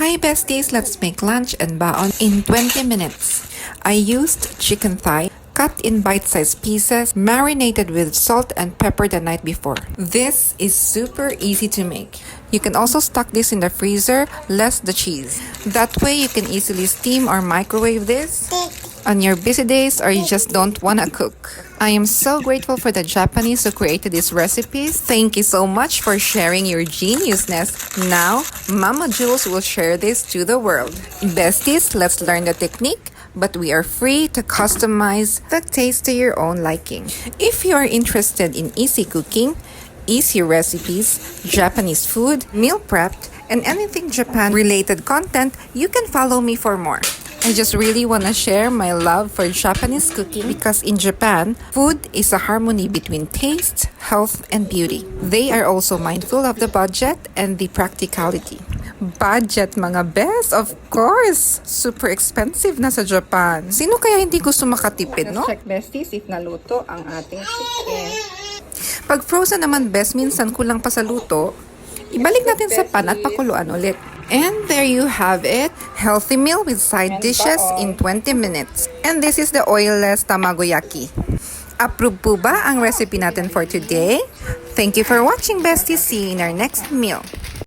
Hi besties, let's make lunch and baon in 20 minutes. I used chicken thigh, cut in bite-sized pieces, marinated with salt and pepper the night before. This is super easy to make. You can also stock this in the freezer, less the cheese. That way you can easily steam or microwave this on your busy days or you just don't wanna cook. I am so grateful for the Japanese who created these recipes. Thank you so much for sharing your geniusness. Now, Mama Jules will share this to the world. Besties, let's learn the technique, but we are free to customize the taste to your own liking. If you are interested in easy cooking, easy recipes, Japanese food, meal prepped, and anything Japan-related content, you can follow me for more. I just really want to share my love for Japanese cooking because in Japan, food is a harmony between taste, health, and beauty. They are also mindful of the budget and the practicality. Budget mga best, of course! Super expensive na sa Japan. Sino kaya hindi gusto makatipid, no? Check besties if naluto ang ating chicken. Pag frozen naman best, minsan kulang pa sa luto, ibalik natin sa pan at pakuluan ulit. And there you have it, healthy meal with side dishes in 20 minutes. And this is the oilless Tamago Yaki. Approve po ba ang recipe natin for today? Thank you for watching besties. See you in our next meal.